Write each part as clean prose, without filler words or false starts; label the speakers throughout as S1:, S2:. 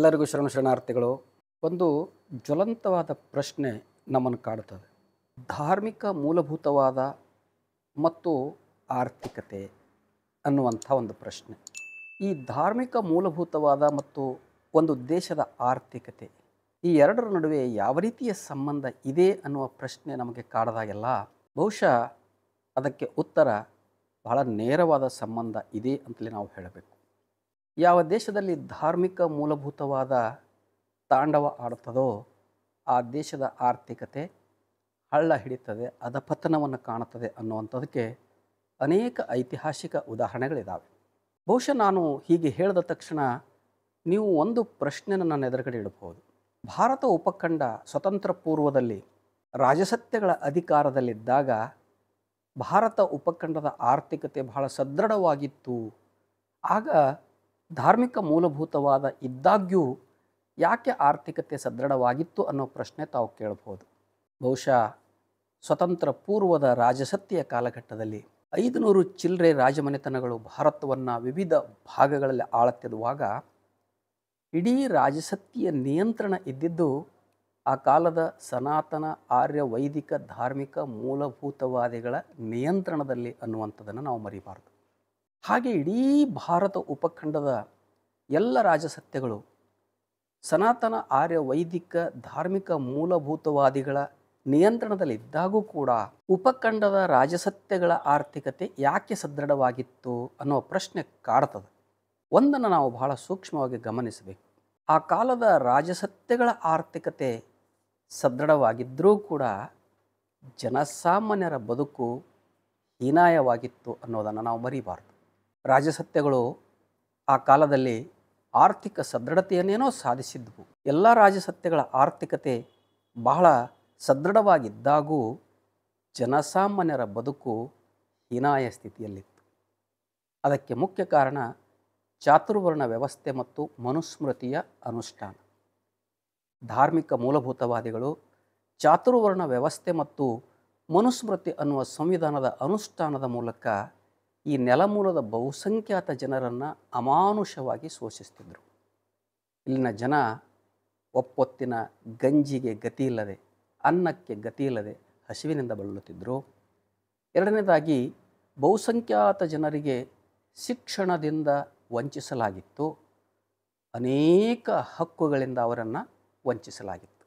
S1: ಎಲ್ಲರಿಗೂ ಶರಣಾರ್ಥಿಗಳು. ಒಂದು ಜ್ವಲಂತವಾದ ಪ್ರಶ್ನೆ ನಮ್ಮನ್ನು ಕಾಡುತ್ತದೆ. ಧಾರ್ಮಿಕ ಮೂಲಭೂತವಾದ ಮತ್ತು ಆರ್ಥಿಕತೆ ಅನ್ನುವಂಥ ಒಂದು ಪ್ರಶ್ನೆ. ಈ ಧಾರ್ಮಿಕ ಮೂಲಭೂತವಾದ ಮತ್ತು ಒಂದು ದೇಶದ ಆರ್ಥಿಕತೆ, ಈ ಎರಡರ ನಡುವೆ ಯಾವ ರೀತಿಯ ಸಂಬಂಧ ಇದೆ ಅನ್ನುವ ಪ್ರಶ್ನೆ ನಮಗೆ ಕಾಡದಾಗೆಲ್ಲ ಬಹುಶಃ ಅದಕ್ಕೆ ಉತ್ತರ ಬಹಳ ನೇರವಾದ ಸಂಬಂಧ ಇದೆ ಅಂತಲೇ ನಾವು ಹೇಳಬೇಕು. ಯಾವ ದೇಶದಲ್ಲಿ ಧಾರ್ಮಿಕ ಮೂಲಭೂತವಾದ ತಾಂಡವ ಆಡ್ತದೋ ಆ ದೇಶದ ಆರ್ಥಿಕತೆ ಹಳ್ಳ ಹಿಡಿತದೆ, ಅಧಪತನವನ್ನು ಕಾಣುತ್ತದೆ ಅನ್ನುವಂಥದಕ್ಕೆ ಅನೇಕ ಐತಿಹಾಸಿಕ ಉದಾಹರಣೆಗಳಿದ್ದಾವೆ. ಬಹುಶಃ ನಾನು ಹೀಗೆ ಹೇಳಿದ ತಕ್ಷಣ ನೀವು ಒಂದು ಪ್ರಶ್ನೆಯನ್ನು ನನ್ನ ಎದುರುಗಡೆ ಇಡಬಹುದು. ಭಾರತ ಉಪಖಂಡ ಸ್ವತಂತ್ರ ಪೂರ್ವದಲ್ಲಿ ರಾಜಸತ್ಯಗಳ ಅಧಿಕಾರದಲ್ಲಿದ್ದಾಗ ಭಾರತ ಉಪಖಂಡದ ಆರ್ಥಿಕತೆ ಬಹಳ ಸದೃಢವಾಗಿತ್ತು. ಆಗ ಧಾರ್ಮಿಕ ಮೂಲಭೂತವಾದ ಇದ್ದಾಗ್ಯೂ ಯಾಕೆ ಆರ್ಥಿಕತೆ ಸದೃಢವಾಗಿತ್ತು ಅನ್ನೋ ಪ್ರಶ್ನೆ ತಾವು ಕೇಳಬಹುದು. ಬಹುಶಃ ಸ್ವತಂತ್ರ ಪೂರ್ವದ ರಾಜಸತ್ತೆಯ ಕಾಲಘಟ್ಟದಲ್ಲಿ 500 ಚಿಲ್ಲರೆ ರಾಜಮನೆತನಗಳು ಭಾರತವನ್ನು ವಿವಿಧ ಭಾಗಗಳಲ್ಲಿ ಆಳುತ್ತಿರುವಾಗ ಇಡೀ ರಾಜಸತ್ತೆಯ ನಿಯಂತ್ರಣ ಇದ್ದಿದ್ದು ಆ ಕಾಲದ ಸನಾತನ ಆರ್ಯ ವೈದಿಕ ಧಾರ್ಮಿಕ ಮೂಲಭೂತವಾದಿಗಳ ನಿಯಂತ್ರಣದಲ್ಲಿ ಅನ್ನುವಂಥದ್ದನ್ನು ನಾವು ಮರಿಬಾರದು. ಹಾಗೆ ಇಡೀ ಭಾರತ ಉಪಖಂಡದ ಎಲ್ಲ ರಾಜಸತ್ಯಗಳು ಸನಾತನ ಆರ್ಯ ವೈದಿಕ ಧಾರ್ಮಿಕ ಮೂಲಭೂತವಾದಿಗಳ ನಿಯಂತ್ರಣದಲ್ಲಿದ್ದಾಗೂ ಕೂಡ ಉಪಖಂಡದ ರಾಜಸತ್ಯಗಳ ಆರ್ಥಿಕತೆ ಯಾಕೆ ಸದೃಢವಾಗಿತ್ತು ಅನ್ನೋ ಪ್ರಶ್ನೆ ಕಾಡ್ತದೆ. ಒಂದನ್ನು ನಾವು ಬಹಳ ಸೂಕ್ಷ್ಮವಾಗಿ ಗಮನಿಸಬೇಕು. ಆ ಕಾಲದ ರಾಜಸತ್ಯಗಳ ಆರ್ಥಿಕತೆ ಸದೃಢವಾಗಿದ್ದರೂ ಕೂಡ ಜನಸಾಮಾನ್ಯರ ಬದುಕು ಹೀನಾಯವಾಗಿತ್ತು ಅನ್ನೋದನ್ನು ನಾವು ಮರಿಬಾರ್ದು. ರಾಜಸತ್ಯಗಳು ಆ ಕಾಲದಲ್ಲಿ ಆರ್ಥಿಕ ಸದೃಢತೆಯನ್ನೇನೋ ಸಾಧಿಸಿದ್ವು. ಎಲ್ಲ ರಾಜಸತ್ಯಗಳ ಆರ್ಥಿಕತೆ ಬಹಳ ಸದೃಢವಾಗಿದ್ದಾಗೂ ಜನಸಾಮಾನ್ಯರ ಬದುಕು ಹೀನಾಯ ಸ್ಥಿತಿಯಲ್ಲಿತ್ತು. ಅದಕ್ಕೆ ಮುಖ್ಯ ಕಾರಣ ಚಾತುರ್ವರ್ಣ ವ್ಯವಸ್ಥೆ ಮತ್ತು ಮನುಸ್ಮೃತಿಯ ಅನುಷ್ಠಾನ. ಧಾರ್ಮಿಕ ಮೂಲಭೂತವಾದಿಗಳು ಚಾತುರ್ವರ್ಣ ವ್ಯವಸ್ಥೆ ಮತ್ತು ಮನುಸ್ಮೃತಿ ಅನ್ನುವ ಸಂವಿಧಾನದ ಅನುಷ್ಠಾನದ ಮೂಲಕ ಈ ನೆಲಮೂಲದ ಬಹುಸಂಖ್ಯಾತ ಜನರನ್ನು ಅಮಾನುಷವಾಗಿ ಶೋಷಿಸ್ತಿದ್ದರು. ಇಲ್ಲಿನ ಜನ ಒಪ್ಪೊತ್ತಿನ ಗಂಜಿಗೆ ಗತಿಯಿಲ್ಲದೆ, ಅನ್ನಕ್ಕೆ ಗತಿಯಿಲ್ಲದೆ ಹಸಿವಿನಿಂದ ಬಳಲುತ್ತಿದ್ದರು. ಎರಡನೇದಾಗಿ ಬಹುಸಂಖ್ಯಾತ ಜನರಿಗೆ ಶಿಕ್ಷಣದಿಂದ ವಂಚಿಸಲಾಗಿತ್ತು. ಅನೇಕ ಹಕ್ಕುಗಳಿಂದ ಅವರನ್ನು ವಂಚಿಸಲಾಗಿತ್ತು.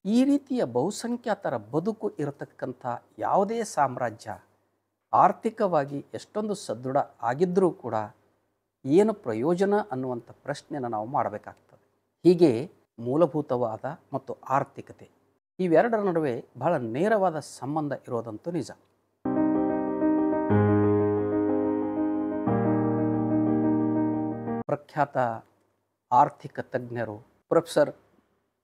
S1: ಈ ರೀತಿಯ ಬಹುಸಂಖ್ಯಾತರ ಬದುಕು ಇರತಕ್ಕಂಥ ಯಾವುದೇ ಸಾಮ್ರಾಜ್ಯ ಆರ್ಥಿಕವಾಗಿ ಎಷ್ಟೊಂದು ಸದೃಢ ಆಗಿದ್ದರೂ ಕೂಡ ಏನು ಪ್ರಯೋಜನ ಅನ್ನುವಂಥ ಪ್ರಶ್ನೆಯನ್ನು ನಾವು ಮಾಡಬೇಕಾಗ್ತದೆ. ಹೀಗೆ ಮೂಲಭೂತವಾದ ಮತ್ತು ಆರ್ಥಿಕತೆ ಇವೆರಡರ ನಡುವೆ ಬಹಳ ನೇರವಾದ ಸಂಬಂಧ ಇರೋದಂತೂ ನಿಜ. ಪ್ರಖ್ಯಾತ ಆರ್ಥಿಕ ತಜ್ಞರು ಪ್ರೊಫೆಸರ್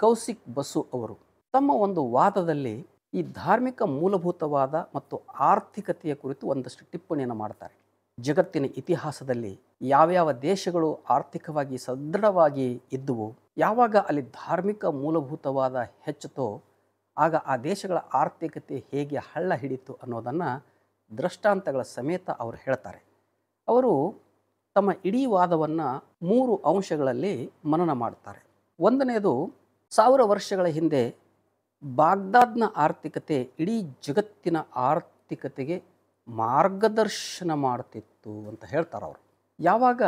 S1: ಕೌಶಿಕ್ ಬಸು ಅವರು ತಮ್ಮ ಒಂದು ವಾದದಲ್ಲಿ ಈ ಧಾರ್ಮಿಕ ಮೂಲಭೂತವಾದ ಮತ್ತು ಆರ್ಥಿಕತೆಯ ಕುರಿತು ಒಂದಷ್ಟು ಟಿಪ್ಪಣಿಯನ್ನು ಮಾಡ್ತಾರೆ. ಜಗತ್ತಿನ ಇತಿಹಾಸದಲ್ಲಿ ಯಾವ್ಯಾವ ದೇಶಗಳು ಆರ್ಥಿಕವಾಗಿ ಸದೃಢವಾಗಿ ಇದ್ದುವು, ಯಾವಾಗ ಅಲ್ಲಿ ಧಾರ್ಮಿಕ ಮೂಲಭೂತವಾದ ಹೆಚ್ಚುತ್ತೋ ಆಗ ಆ ದೇಶಗಳ ಆರ್ಥಿಕತೆ ಹೇಗೆ ಹಳ್ಳ ಹಿಡಿತು ಅನ್ನೋದನ್ನು ದೃಷ್ಟಾಂತಗಳ ಸಮೇತ ಅವರು ಹೇಳ್ತಾರೆ. ಅವರು ತಮ್ಮ ಇಡೀ ವಾದವನ್ನು 3 ಅಂಶಗಳಲ್ಲಿ ಮನನ ಮಾಡ್ತಾರೆ. ಒಂದನೇದು 1000 ವರ್ಷಗಳ ಹಿಂದೆ ಬಾಗ್ದಾದ್ನ ಆರ್ಥಿಕತೆ ಇಡೀ ಜಗತ್ತಿನ ಆರ್ಥಿಕತೆಗೆ ಮಾರ್ಗದರ್ಶನ ಮಾಡ್ತಿತ್ತು ಅಂತ ಹೇಳ್ತಾರೆ ಅವರು. ಯಾವಾಗ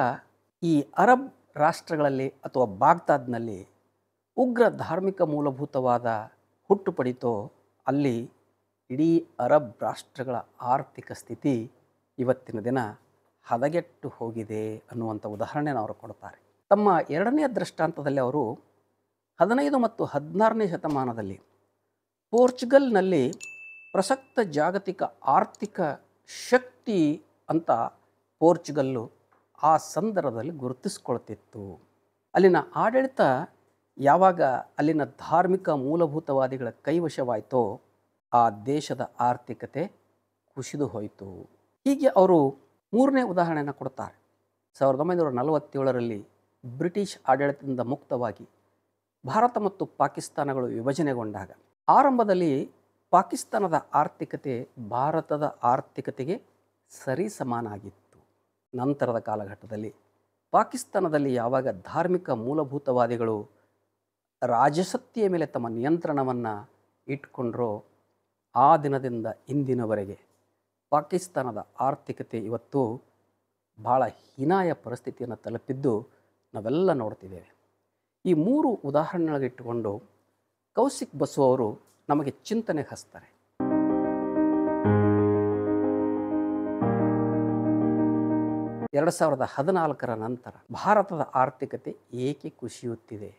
S1: ಈ ಅರಬ್ ರಾಷ್ಟ್ರಗಳಲ್ಲಿ ಅಥವಾ ಬಾಗ್ದಾದ್ನಲ್ಲಿ ಉಗ್ರ ಧಾರ್ಮಿಕ ಮೂಲಭೂತವಾದ ಹುಟ್ಟು ಪಡಿತೋ ಅಲ್ಲಿ ಇಡೀ ಅರಬ್ ರಾಷ್ಟ್ರಗಳ ಆರ್ಥಿಕ ಸ್ಥಿತಿ ಇವತ್ತಿನ ದಿನ ಹದಗೆಟ್ಟು ಹೋಗಿದೆ ಅನ್ನುವಂಥ ಉದಾಹರಣೆಯನ್ನು ಅವರು ಕೊಡ್ತಾರೆ. ತಮ್ಮ ಎರಡನೆಯ ದೃಷ್ಟಾಂತದಲ್ಲಿ ಅವರು 15 ಮತ್ತು 16ನೇ ಶತಮಾನದಲ್ಲಿ ಪೋರ್ಚುಗಲ್ನಲ್ಲಿ ಪ್ರಸಕ್ತ ಜಾಗತಿಕ ಆರ್ಥಿಕ ಶಕ್ತಿ ಅಂತ ಪೋರ್ಚುಗಲ್ಲು ಆ ಸಂದರ್ಭದಲ್ಲಿ ಗುರುತಿಸ್ಕೊಳ್ತಿತ್ತು. ಅಲ್ಲಿನ ಆಡಳಿತ ಯಾವಾಗ ಅಲ್ಲಿನ ಧಾರ್ಮಿಕ ಮೂಲಭೂತವಾದಿಗಳ ಕೈವಶವಾಯಿತೋ ಆ ದೇಶದ ಆರ್ಥಿಕತೆ ಕುಸಿದು ಹೋಯಿತು. ಹೀಗೆ ಅವರು 3ನೇ ಉದಾಹರಣೆಯನ್ನು ಕೊಡ್ತಾರೆ. 1947ರಲ್ಲಿ ಬ್ರಿಟಿಷ್ ಆಡಳಿತದಿಂದ ಮುಕ್ತವಾಗಿ ಭಾರತ ಮತ್ತು ಪಾಕಿಸ್ತಾನಗಳು ವಿಭಜನೆಗೊಂಡಾಗ ಆರಂಭದಲ್ಲಿ ಪಾಕಿಸ್ತಾನದ ಆರ್ಥಿಕತೆ ಭಾರತದ ಆರ್ಥಿಕತೆಗೆ ಸರಿಸಮಾನಾಗಿತ್ತು. ನಂತರದ ಕಾಲಘಟ್ಟದಲ್ಲಿ ಪಾಕಿಸ್ತಾನದಲ್ಲಿ ಯಾವಾಗ ಧಾರ್ಮಿಕ ಮೂಲಭೂತವಾದಿಗಳು ರಾಜಸತ್ತೆಯ ಮೇಲೆ ತಮ್ಮ ನಿಯಂತ್ರಣವನ್ನು ಇಟ್ಕೊಂಡ್ರೋ ಆ ದಿನದಿಂದ ಇಂದಿನವರೆಗೆ ಪಾಕಿಸ್ತಾನದ ಆರ್ಥಿಕತೆ ಇವತ್ತು ಭಾಳ ಹೀನಾಯ ಪರಿಸ್ಥಿತಿಯನ್ನು ತಲುಪಿದ್ದು ನಾವೆಲ್ಲ ನೋಡ್ತಿದ್ದೇವೆ. ಈ 3 ಉದಾಹರಣೆಗಳಿಟ್ಟುಕೊಂಡು ಕೌಶಿಕ್ ಬಸು ಅವರು ನಮಗೆ ಚಿಂತನೆಗೆ ಹಚ್ತಾರೆ. 2014ರ ನಂತರ ಭಾರತದ ಆರ್ಥಿಕತೆ ಏಕೆ ಕುಸಿಯುತ್ತಿದೆ?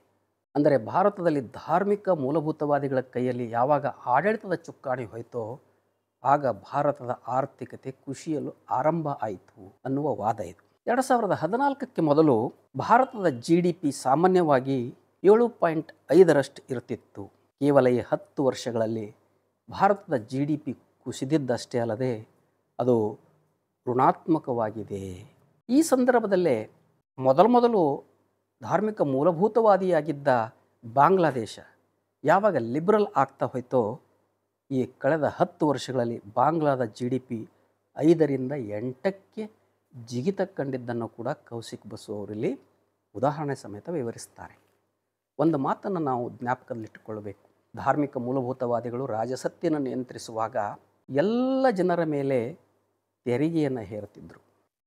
S1: ಅಂದರೆ ಭಾರತದಲ್ಲಿ ಧಾರ್ಮಿಕ ಮೂಲಭೂತವಾದಿಗಳ ಕೈಯಲ್ಲಿ ಯಾವಾಗ ಆಡಳಿತದ ಚುಕ್ಕಾಣಿ ಹೋಯಿತೋ ಆಗ ಭಾರತದ ಆರ್ಥಿಕತೆ ಕುಸಿಯಲು ಆರಂಭ ಆಯಿತು ಅನ್ನುವ ವಾದ ಇದು. 2014ಕ್ಕೆ ಮೊದಲು ಭಾರತದ GDP ಸಾಮಾನ್ಯವಾಗಿ 7.5ರಷ್ಟು ಇರ್ತಿತ್ತು. ಕೇವಲ ಈ 10 ವರ್ಷಗಳಲ್ಲಿ ಭಾರತದ GDP ಕುಸಿದಿದ್ದಷ್ಟೇ ಅಲ್ಲದೆ ಅದು ಋಣಾತ್ಮಕವಾಗಿದೆ. ಈ ಸಂದರ್ಭದಲ್ಲೇ ಮೊದಲು ಧಾರ್ಮಿಕ ಮೂಲಭೂತವಾದಿಯಾಗಿದ್ದ ಬಾಂಗ್ಲಾದೇಶ ಯಾವಾಗ ಲಿಬ್ರಲ್ ಆಗ್ತಾ ಹೋಯ್ತೋ ಈ ಕಳೆದ 10 ವರ್ಷಗಳಲ್ಲಿ ಬಾಂಗ್ಲಾದ GDP 5ರಿಂದ 8ಕ್ಕೆ ಜಿಗಿತ ಕಂಡಿದ್ದನ್ನು ಕೂಡ ಕೌಶಿಕ್ ಬಸು ಅವರಲ್ಲಿ ಉದಾಹರಣೆ ಸಮೇತ ವಿವರಿಸ್ತಾರೆ. ಒಂದು ಮಾತನ್ನು ನಾವು ಜ್ಞಾಪಕದಲ್ಲಿಟ್ಟುಕೊಳ್ಳಬೇಕು. ಧಾರ್ಮಿಕ ಮೂಲಭೂತವಾದಿಗಳು ರಾಜಸತ್ತೆಯನ್ನು ನಿಯಂತ್ರಿಸುವಾಗ ಎಲ್ಲ ಜನರ ಮೇಲೆ ತೆರಿಗೆಯನ್ನು ಹೇರುತ್ತಿದ್ದರು.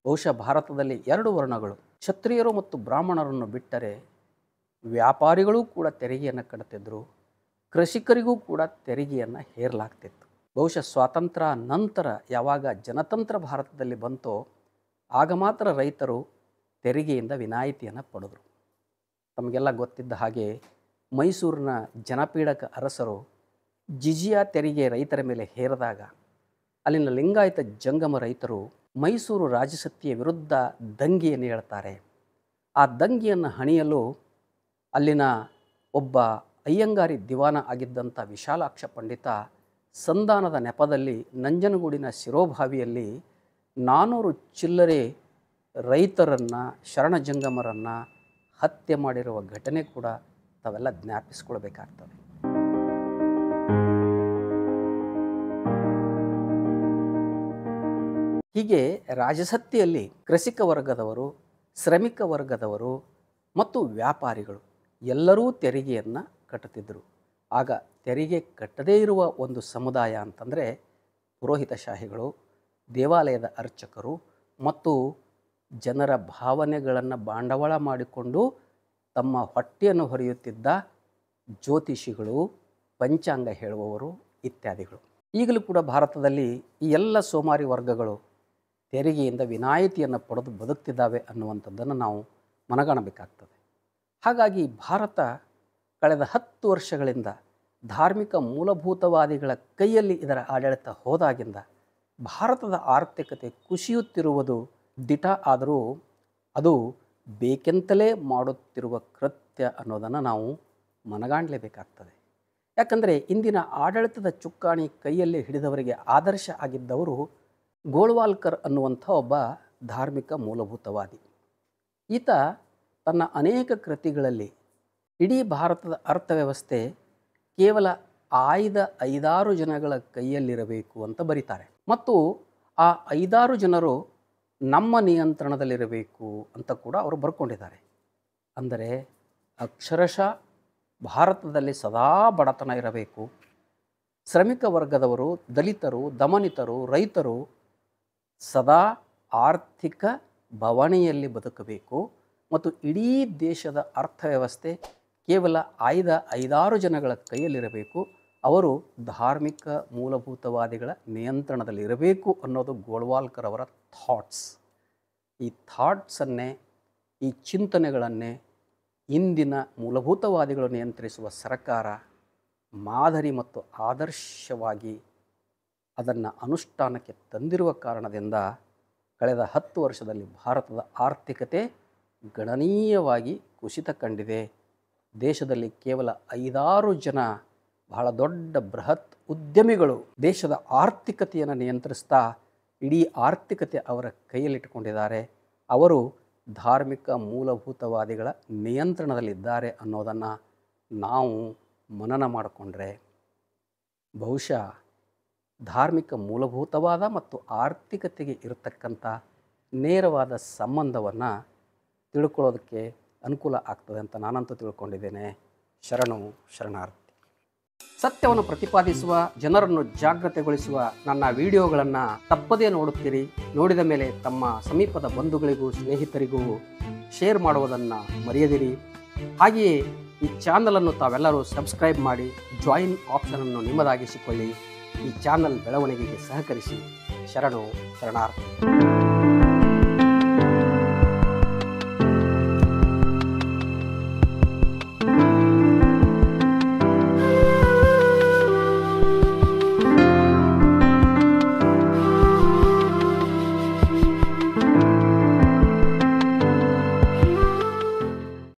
S1: ಬಹುಶಃ ಭಾರತದಲ್ಲಿ 2 ವರ್ಣಗಳು, ಕ್ಷತ್ರಿಯರು ಮತ್ತು ಬ್ರಾಹ್ಮಣರನ್ನು ಬಿಟ್ಟರೆ ವ್ಯಾಪಾರಿಗಳೂ ಕೂಡ ತೆರಿಗೆಯನ್ನು ಕಟ್ತಿದ್ದರು. ಕೃಷಿಕರಿಗೂ ಕೂಡ ತೆರಿಗೆಯನ್ನು ಹೇರಲಾಗ್ತಿತ್ತು. ಬಹುಶಃ ಸ್ವಾತಂತ್ರ್ಯ ನಂತರ ಯಾವಾಗ ಜನತಂತ್ರ ಭಾರತದಲ್ಲಿ ಬಂತೋ ಆಗ ಮಾತ್ರ ರೈತರು ತೆರಿಗೆಯಿಂದ ವಿನಾಯಿತಿಯನ್ನು ಪಡೆದರು. ತಮಗೆಲ್ಲ ಗೊತ್ತಿದ್ದ ಹಾಗೆ ಮೈಸೂರಿನ ಜನಪೀಡಕ ಅರಸರು ಜಿಜಿಯಾ ತೆರಿಗೆ ರೈತರ ಮೇಲೆ ಹೇರಿದಾಗ ಅಲ್ಲಿನ ಲಿಂಗಾಯತ ಜಂಗಮ ರೈತರು ಮೈಸೂರು ರಾಜಸತ್ತೆಯ ವಿರುದ್ಧ ದಂಗೆಯನ್ನು ಹೇಳ್ತಾರೆ. ಆ ದಂಗೆಯನ್ನು ಹಣಿಯಲು ಅಲ್ಲಿನ ಒಬ್ಬ ಅಯ್ಯಂಗಾರಿ ದಿವಾನ ಆಗಿದ್ದಂಥ ವಿಶಾಲಾಕ್ಷ ಪಂಡಿತ ಸಂಧಾನದ ನೆಪದಲ್ಲಿ ನಂಜನಗೂಡಿನ ಶಿರೋಭಾವಿಯಲ್ಲಿ 400 ಚಿಲ್ಲರೆ ರೈತರನ್ನು, ಶರಣಜಂಗಮರನ್ನು ಹತ್ಯೆ ಮಾಡಿರುವ ಘಟನೆ ಕೂಡ ತಾವೆಲ್ಲ ಜ್ಞಾಪಿಸ್ಕೊಳ್ಬೇಕಾಗ್ತದೆ. ಹೀಗೆ ರಾಜಸತ್ತೆಯಲ್ಲಿ ಕೃಷಿಕ ವರ್ಗದವರು, ಶ್ರಮಿಕ ವರ್ಗದವರು ಮತ್ತು ವ್ಯಾಪಾರಿಗಳು ಎಲ್ಲರೂ ತೆರಿಗೆಯನ್ನು ಕಟ್ಟುತ್ತಿದ್ದರು. ಆಗ ತೆರಿಗೆ ಕಟ್ಟದೇ ಇರುವ ಒಂದು ಸಮುದಾಯ ಅಂತಂದರೆ ಪುರೋಹಿತಶಾಹಿಗಳು, ದೇವಾಲಯದ ಅರ್ಚಕರು ಮತ್ತು ಜನರ ಭಾವನೆಗಳನ್ನು ಬಂಡವಾಳ ಮಾಡಿಕೊಂಡು ತಮ್ಮ ಹೊಟ್ಟೆಯನ್ನು ಹೊರೆಯುತ್ತಿದ್ದ ಜ್ಯೋತಿಷಿಗಳು, ಪಂಚಾಂಗ ಹೇಳುವವರು ಇತ್ಯಾದಿಗಳು. ಈಗಲೂ ಕೂಡ ಭಾರತದಲ್ಲಿ ಈ ಎಲ್ಲ ಸೋಮಾರಿ ವರ್ಗಗಳು ತೆರಿಗೆಯಿಂದ ವಿನಾಯಿತಿಯನ್ನು ಪಡೆದು ಬದುಕ್ತಿದ್ದಾವೆ ಅನ್ನುವಂಥದ್ದನ್ನು ನಾವು ಮನಗಾಣಬೇಕಾಗ್ತದೆ. ಹಾಗಾಗಿ ಭಾರತ ಕಳೆದ 10 ವರ್ಷಗಳಿಂದ ಧಾರ್ಮಿಕ ಮೂಲಭೂತವಾದಿಗಳ ಕೈಯಲ್ಲಿ ಇದರ ಆಡಳಿತ ಹೋದಾಗಿಂದ ಭಾರತದ ಆರ್ಥಿಕತೆ ಕುಸಿಯುತ್ತಿರುವುದು ದಿಟ. ಆದರೂ ಅದು ಬೇಕೆಂತಲೇ ಮಾಡುತ್ತಿರುವ ಕೃತ್ಯ ಅನ್ನೋದನ್ನು ನಾವು ಮನಗಾಣಲೇಬೇಕಾಗ್ತದೆ. ಯಾಕಂದರೆ ಇಂದಿನ ಆಡಳಿತದ ಚುಕ್ಕಾಣಿ ಕೈಯಲ್ಲಿ ಹಿಡಿದವರಿಗೆ ಆದರ್ಶ ಆಗಿದ್ದವರು ಗೋಳ್ವಾಲ್ಕರ್ ಅನ್ನುವಂಥ ಒಬ್ಬ ಧಾರ್ಮಿಕ ಮೂಲಭೂತವಾದಿ. ಈತ ತನ್ನ ಅನೇಕ ಕೃತಿಗಳಲ್ಲಿ ಇಡೀ ಭಾರತದ ಅರ್ಥವ್ಯವಸ್ಥೆ ಕೇವಲ ಆಯ್ದ 5-6 ಜನಗಳ ಕೈಯಲ್ಲಿರಬೇಕು ಅಂತ ಬರೀತಾರೆ. ಮತ್ತು ಆ 5-6 ಜನರು ನಮ್ಮ ನಿಯಂತ್ರಣದಲ್ಲಿರಬೇಕು ಅಂತ ಕೂಡ ಅವರು ಬರ್ಕೊಂಡಿದ್ದಾರೆ. ಅಂದರೆ ಅಕ್ಷರಶಃ ಭಾರತದಲ್ಲಿ ಸದಾ ಬಡತನ ಇರಬೇಕು, ಶ್ರಮಿಕ ವರ್ಗದವರು, ದಲಿತರು, ದಮನಿತರು, ರೈತರು ಸದಾ ಆರ್ಥಿಕ ಬವಣೆಯಲ್ಲಿ ಬದುಕಬೇಕು ಮತ್ತು ಇಡೀ ದೇಶದ ಅರ್ಥವ್ಯವಸ್ಥೆ ಕೇವಲ ಆಯ್ದ 5-6 ಜನಗಳ ಕೈಯಲ್ಲಿರಬೇಕು, ಅವರು ಧಾರ್ಮಿಕ ಮೂಲಭೂತವಾದಿಗಳ ನಿಯಂತ್ರಣದಲ್ಲಿರಬೇಕು ಅನ್ನೋದು ಗೋಳ್ವಾಲ್ಕರ್ ಅವರ ಥಾಟ್ಸ್. ಈ ಥಾಟ್ಸನ್ನೇ, ಈ ಚಿಂತನೆಗಳನ್ನೇ ಇಂದಿನ ಮೂಲಭೂತವಾದಿಗಳು ನಿಯಂತ್ರಿಸುವ ಸರ್ಕಾರ ಮಾದರಿ ಮತ್ತು ಆದರ್ಶವಾಗಿ ಅದನ್ನು ಅನುಷ್ಠಾನಕ್ಕೆ ತಂದಿರುವ ಕಾರಣದಿಂದ ಕಳೆದ 10 ವರ್ಷದಲ್ಲಿ ಭಾರತದ ಆರ್ಥಿಕತೆ ಗಣನೀಯವಾಗಿ ಕುಸಿತ ಕಂಡಿದೆ. ದೇಶದಲ್ಲಿ ಕೇವಲ 5-6 ಜನ ಬಹಳ ದೊಡ್ಡ ಬೃಹತ್ ಉದ್ಯಮಿಗಳು ದೇಶದ ಆರ್ಥಿಕತೆಯನ್ನು ನಿಯಂತ್ರಿಸ್ತಾ ಇಡೀ ಆರ್ಥಿಕತೆ ಅವರ ಕೈಯಲ್ಲಿಟ್ಟುಕೊಂಡಿದ್ದಾರೆ. ಅವರು ಧಾರ್ಮಿಕ ಮೂಲಭೂತವಾದಿಗಳ ನಿಯಂತ್ರಣದಲ್ಲಿದ್ದಾರೆ ಅನ್ನೋದನ್ನು ನಾವು ಮನನ ಮಾಡಿಕೊಂಡ್ರೆ ಬಹುಶಃ ಧಾರ್ಮಿಕ ಮೂಲಭೂತವಾದ ಮತ್ತು ಆರ್ಥಿಕತೆಗೆ ಇರತಕ್ಕಂಥ ನೇರವಾದ ಸಂಬಂಧವನ್ನು ತಿಳ್ಕೊಳ್ಳೋದಕ್ಕೆ ಅನುಕೂಲ ಆಗ್ತದೆ ಅಂತ ನಾನಂತೂ ತಿಳ್ಕೊಂಡಿದ್ದೇನೆ. ಶರಣು ಶರಣಾರ್ಥಿ. ಸತ್ಯವನ್ನು ಪ್ರತಿಪಾದಿಸುವ, ಜನರನ್ನು ಜಾಗೃತೆಗೊಳಿಸುವ ನನ್ನ ವಿಡಿಯೋಗಳನ್ನು ತಪ್ಪದೇ ನೋಡುತ್ತೀರಿ. ನೋಡಿದ ಮೇಲೆ ತಮ್ಮ ಸಮೀಪದ ಬಂಧುಗಳಿಗೂ ಸ್ನೇಹಿತರಿಗೂ ಶೇರ್ ಮಾಡುವುದನ್ನು ಮರೆಯದಿರಿ. ಹಾಗೆಯೇ ಈ ಚಾನಲನ್ನು ತಾವೆಲ್ಲರೂ ಸಬ್ಸ್ಕ್ರೈಬ್ ಮಾಡಿ ಜಾಯಿನ್ ಆಪ್ಷನನ್ನು ನಿಮ್ಮದಾಗಿಸಿಕೊಳ್ಳಿ. ಈ ಚಾನಲ್ ಬೆಳವಣಿಗೆಗೆ ಸಹಕರಿಸಿ. ಶರಣು ಶರಣಾರ್ಥಿ.